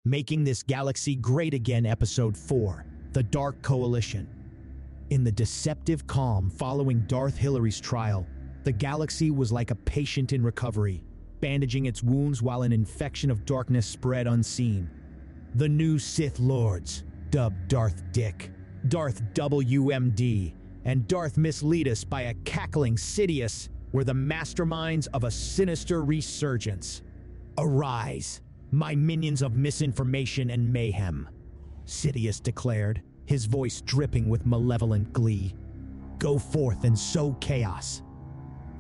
Making This Galaxy Great Again, Episode 4, The Dark Coalition. In the deceptive calm following Darth Hillary's trial, the galaxy was like a patient in recovery, bandaging its wounds while an infection of darkness spread unseen. The new Sith Lords, dubbed Darth Dick, Darth WMD, and Darth Misleadus by a cackling Sidious, were the masterminds of a sinister resurgence. Arise, my minions of misinformation and mayhem, Sidious declared, his voice dripping with malevolent glee. Go forth and sow chaos.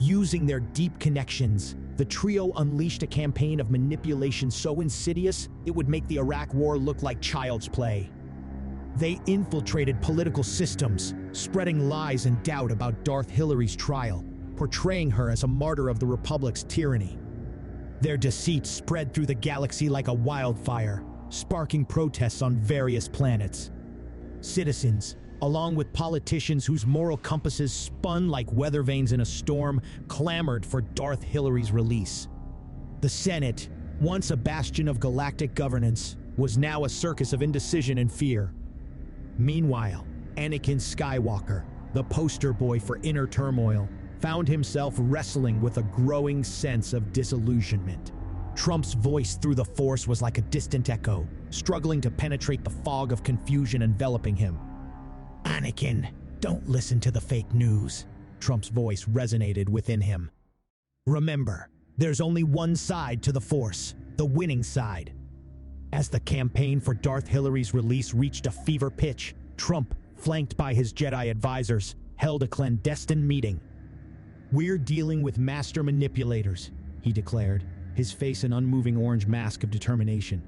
Using their deep connections, the trio unleashed a campaign of manipulation so insidious it would make the Iraq War look like child's play. They infiltrated political systems, spreading lies and doubt about Darth Hillary's trial, portraying her as a martyr of the Republic's tyranny. Their deceit spread through the galaxy like a wildfire, sparking protests on various planets. Citizens, along with politicians whose moral compasses spun like weather vanes in a storm, clamored for Darth Hillary's release. The Senate, once a bastion of galactic governance, was now a circus of indecision and fear. Meanwhile, Anakin Skywalker, the poster boy for inner turmoil, found himself wrestling with a growing sense of disillusionment. Trump's voice through the Force was like a distant echo, struggling to penetrate the fog of confusion enveloping him. Anakin, don't listen to the fake news, Trump's voice resonated within him. Remember, there's only one side to the Force, the winning side. As the campaign for Darth Hillary's release reached a fever pitch, Trump, flanked by his Jedi advisors, held a clandestine meeting. We're dealing with master manipulators, he declared, his face an unmoving orange mask of determination.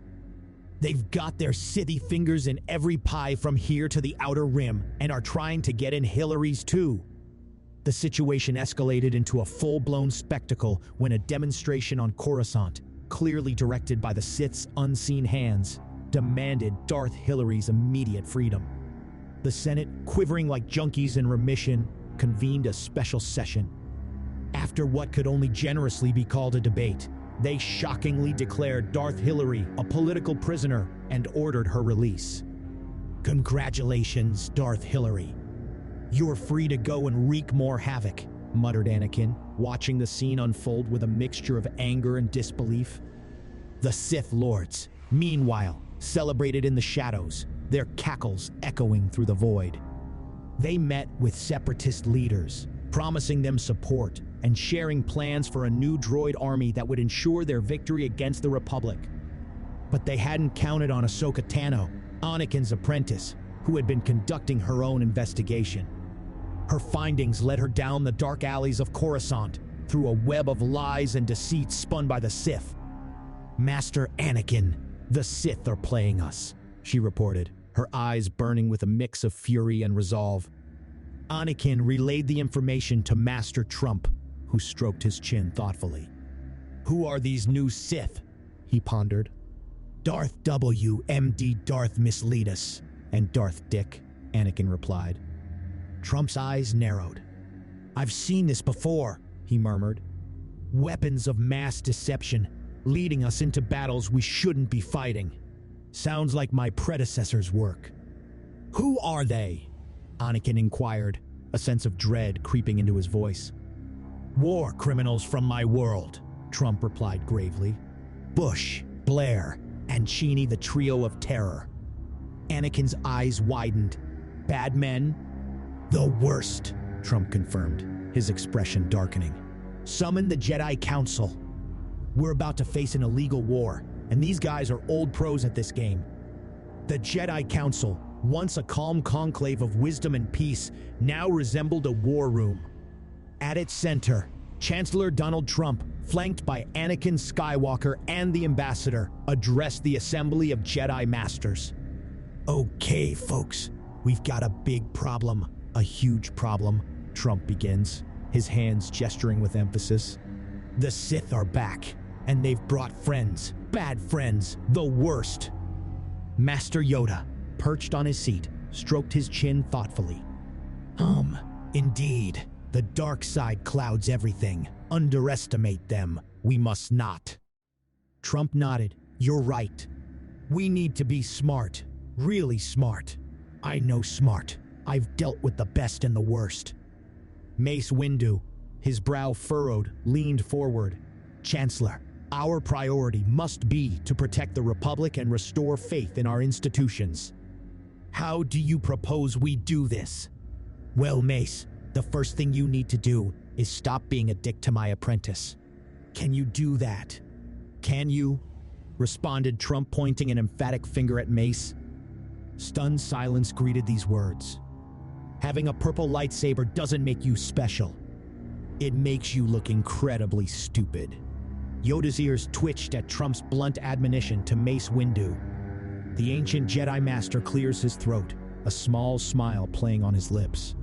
They've got their Sithy fingers in every pie from here to the Outer Rim and are trying to get in Hillary's too. The situation escalated into a full-blown spectacle when a demonstration on Coruscant, clearly directed by the Sith's unseen hands, demanded Darth Hillary's immediate freedom. The Senate, quivering like junkies in remission, convened a special session. After what could only generously be called a debate, they shockingly declared Darth Hillary a political prisoner and ordered her release. Congratulations, Darth Hillary. You're free to go and wreak more havoc, muttered Anakin, watching the scene unfold with a mixture of anger and disbelief. The Sith Lords, meanwhile, celebrated in the shadows, their cackles echoing through the void. They met with separatist leaders, promising them support and sharing plans for a new droid army that would ensure their victory against the Republic. But they hadn't counted on Ahsoka Tano, Anakin's apprentice, who had been conducting her own investigation. Her findings led her down the dark alleys of Coruscant, through a web of lies and deceit spun by the Sith. Master Anakin, the Sith are playing us, she reported, her eyes burning with a mix of fury and resolve. Anakin relayed the information to Master Trump, who stroked his chin thoughtfully. Who are these new Sith? He pondered. Darth WMD, Darth Misleadus, and Darth Dick, Anakin replied. Trump's eyes narrowed. I've seen this before, he murmured. Weapons of mass deception, leading us into battles we shouldn't be fighting. Sounds like my predecessor's work. Who are they? Anakin inquired, a sense of dread creeping into his voice. War criminals from my world, Trump replied gravely. Bush, Blair, and Cheney, the trio of terror. Anakin's eyes widened. Bad men? The worst, Trump confirmed, his expression darkening. Summon the Jedi Council. We're about to face an illegal war, and these guys are old pros at this game. The Jedi Council, once a calm conclave of wisdom and peace, now resembled a war room. At its center, Chancellor Donald Trump, flanked by Anakin Skywalker and the ambassador, addressed the assembly of Jedi Masters. Okay, folks, we've got a big problem, a huge problem, Trump begins, his hands gesturing with emphasis. The Sith are back, and they've brought friends, bad friends, the worst. Master Yoda, perched on his seat, stroked his chin thoughtfully. Indeed, the dark side clouds everything. Underestimate them. We must not. Trump nodded. You're right. We need to be smart. Really smart. I know smart. I've dealt with the best and the worst. Mace Windu, his brow furrowed, leaned forward. Chancellor, our priority must be to protect the Republic and restore faith in our institutions. How do you propose we do this? Well, Mace, the first thing you need to do is stop being a dick to my apprentice. Can you do that? Can you? Responded Trump, pointing an emphatic finger at Mace. Stunned silence greeted these words. Having a purple lightsaber doesn't make you special. It makes you look incredibly stupid. Yoda's ears twitched at Trump's blunt admonition to Mace Windu. The ancient Jedi Master clears his throat, a small smile playing on his lips.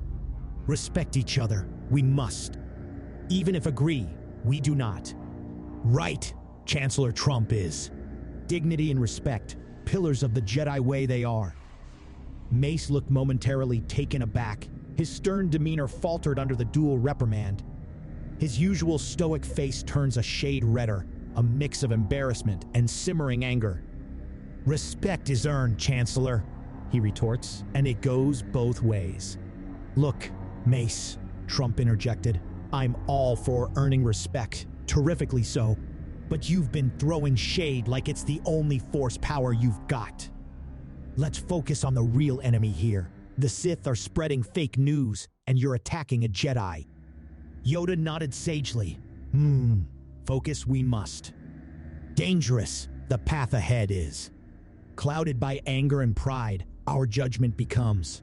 Respect each other, we must. Even if agree, we do not. Right, Chancellor Trump is. Dignity and respect, pillars of the Jedi way they are. Mace looked momentarily taken aback. His stern demeanor faltered under the dual reprimand. His usual stoic face turns a shade redder, a mix of embarrassment and simmering anger. Respect is earned, Chancellor, he retorts, and it goes both ways. Look, Mace, Trump interjected, I'm all for earning respect, terrifically so, but you've been throwing shade like it's the only force power you've got. Let's focus on the real enemy here. The Sith are spreading fake news, and you're attacking a Jedi. Yoda nodded sagely. Focus we must. Dangerous, the path ahead is. Clouded by anger and pride, our judgment becomes.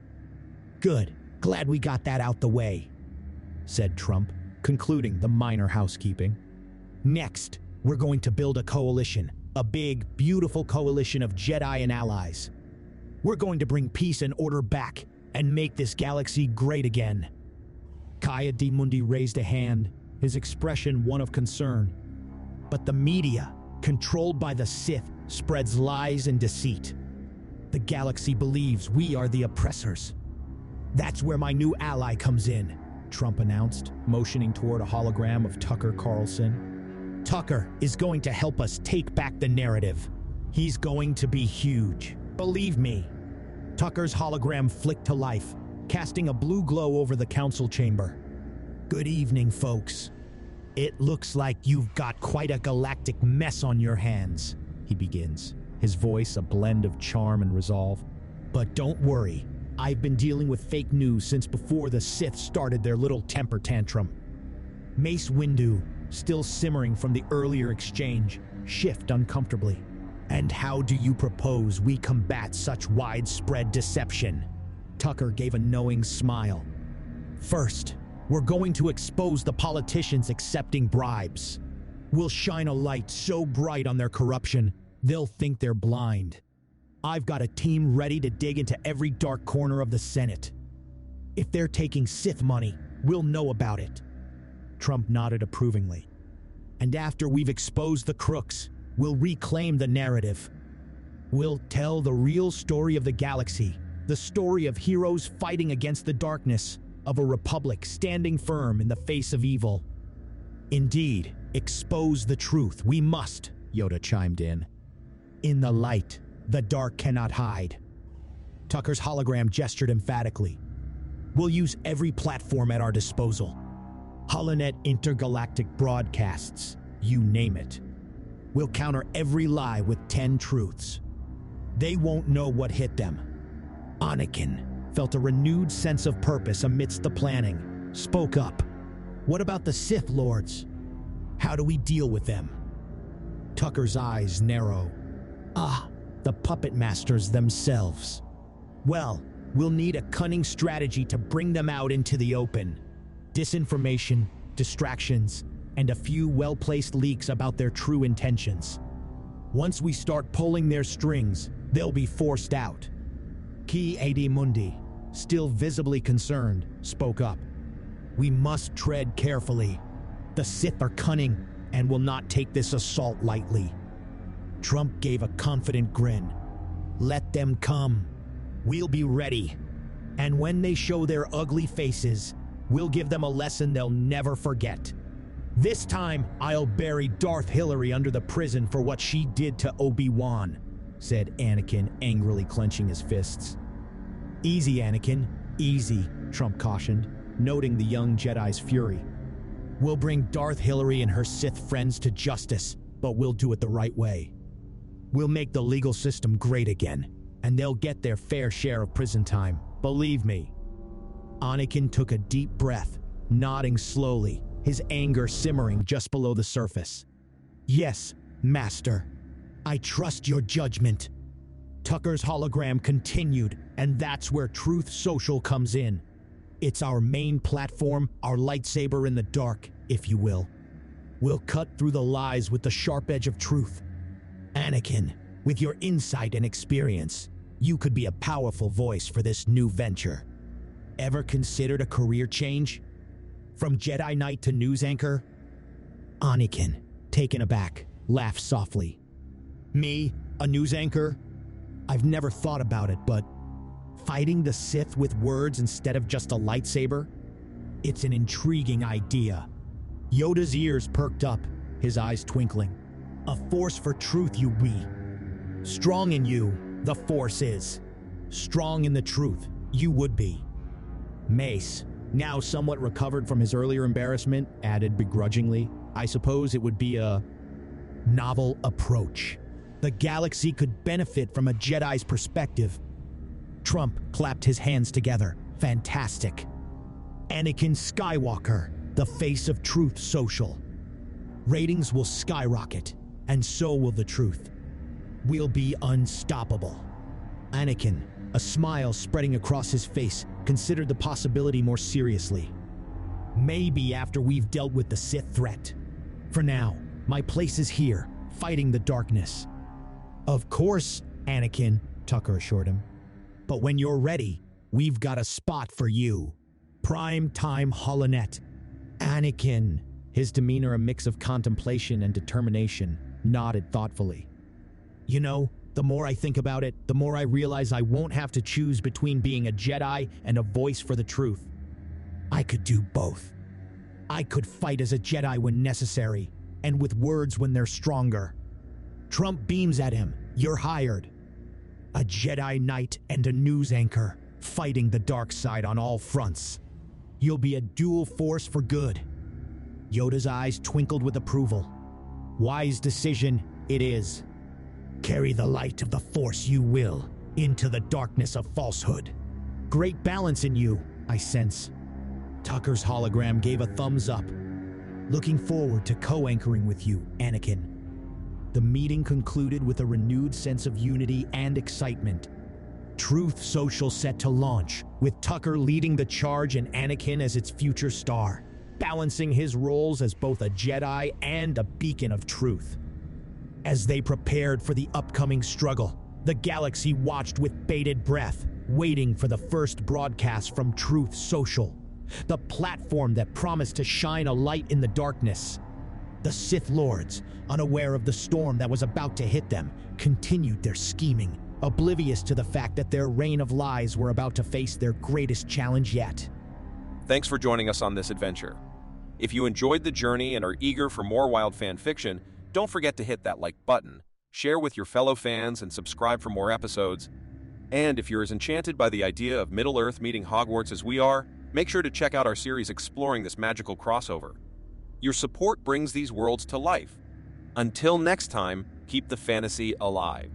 Good, glad we got that out the way, said Trump, concluding the minor housekeeping. Next, we're going to build a coalition, a big, beautiful coalition of Jedi and allies. We're going to bring peace and order back and make this galaxy great again. Ki-Adi-Mundi raised a hand, his expression one of concern. But the media, controlled by the Sith, spreads lies and deceit. The galaxy believes we are the oppressors. That's where my new ally comes in, Trump announced, motioning toward a hologram of Tucker Carlson. Tucker is going to help us take back the narrative. He's going to be huge. Believe me. Tucker's hologram flicked to life, casting a blue glow over the council chamber. Good evening, folks. It looks like you've got quite a galactic mess on your hands, he begins, his voice a blend of charm and resolve. But don't worry, I've been dealing with fake news since before the Sith started their little temper tantrum. Mace Windu, still simmering from the earlier exchange, shift uncomfortably. And how do you propose we combat such widespread deception? Tucker gave a knowing smile. First, we're going to expose the politicians accepting bribes. We'll shine a light so bright on their corruption, they'll think they're blind. I've got a team ready to dig into every dark corner of the Senate. If they're taking Sith money, we'll know about it. Trump nodded approvingly. And after we've exposed the crooks, we'll reclaim the narrative. We'll tell the real story of the galaxy, the story of heroes fighting against the darkness, of a republic standing firm in the face of evil. Indeed, expose the truth, we must, Yoda chimed in. In the light, the dark cannot hide. Tucker's hologram gestured emphatically. We'll use every platform at our disposal. Holonet intergalactic broadcasts, you name it. We'll counter every lie with 10 truths. They won't know what hit them. Anakin felt a renewed sense of purpose amidst the planning, spoke up. What about the Sith Lords? How do we deal with them? Tucker's eyes narrow. The puppet masters themselves. Well, we'll need a cunning strategy to bring them out into the open. Disinformation, distractions, and a few well-placed leaks about their true intentions. Once we start pulling their strings, they'll be forced out. Ki-Adi-Mundi, still visibly concerned, spoke up. We must tread carefully. The Sith are cunning and will not take this assault lightly. Trump gave a confident grin. Let them come. We'll be ready. And when they show their ugly faces, we'll give them a lesson they'll never forget. This time, I'll bury Darth Hillary under the prison for what she did to Obi-Wan. said Anakin, angrily clenching his fists. Easy, Anakin, easy, Trump cautioned, noting the young Jedi's fury. We'll bring Darth Hillary and her Sith friends to justice, but we'll do it the right way. We'll make the legal system great again, and they'll get their fair share of prison time, believe me. Anakin took a deep breath, nodding slowly, his anger simmering just below the surface. Yes, Master. I trust your judgment. Tucker's hologram continued, and that's where Truth Social comes in. It's our main platform, our lightsaber in the dark, if you will. We'll cut through the lies with the sharp edge of truth. Anakin, with your insight and experience, you could be a powerful voice for this new venture. Ever considered a career change? From Jedi Knight to news anchor? Anakin, taken aback, laughed softly. Me, a news anchor? I've never thought about it, but fighting the Sith with words instead of just a lightsaber? It's an intriguing idea. Yoda's ears perked up, his eyes twinkling. A force for truth you be. Strong in you, the Force is. Strong in the truth, you would be. Mace, now somewhat recovered from his earlier embarrassment, added begrudgingly, I suppose it would be a novel approach. The galaxy could benefit from a Jedi's perspective. Trump clapped his hands together. Fantastic. Anakin Skywalker, the face of Truth Social. Ratings will skyrocket, and so will the truth. We'll be unstoppable. Anakin, a smile spreading across his face, considered the possibility more seriously. Maybe after we've dealt with the Sith threat. For now, my place is here, fighting the darkness. Of course, Anakin, Tucker assured him. But when you're ready, we've got a spot for you. Prime time holonet. Anakin, his demeanor a mix of contemplation and determination, nodded thoughtfully. You know, the more I think about it, the more I realize I won't have to choose between being a Jedi and a voice for the truth. I could do both. I could fight as a Jedi when necessary, and with words when they're stronger. Trump beams at him. You're hired. A Jedi Knight and a news anchor, fighting the dark side on all fronts. You'll be a dual force for good. Yoda's eyes twinkled with approval. Wise decision it is. Carry the light of the Force you will into the darkness of falsehood. Great balance in you, I sense. Tucker's hologram gave a thumbs up. Looking forward to co-anchoring with you, Anakin. The meeting concluded with a renewed sense of unity and excitement. Truth Social set to launch, with Tucker leading the charge and Anakin as its future star, balancing his roles as both a Jedi and a beacon of truth. As they prepared for the upcoming struggle, the galaxy watched with bated breath, waiting for the first broadcast from Truth Social, the platform that promised to shine a light in the darkness. The Sith Lords, unaware of the storm that was about to hit them, continued their scheming, oblivious to the fact that their reign of lies were about to face their greatest challenge yet. Thanks for joining us on this adventure. If you enjoyed the journey and are eager for more wild fan fiction, don't forget to hit that like button, share with your fellow fans, and subscribe for more episodes. And if you're as enchanted by the idea of Middle-earth meeting Hogwarts as we are, make sure to check out our series exploring this magical crossover. Your support brings these worlds to life. Until next time, keep the fantasy alive.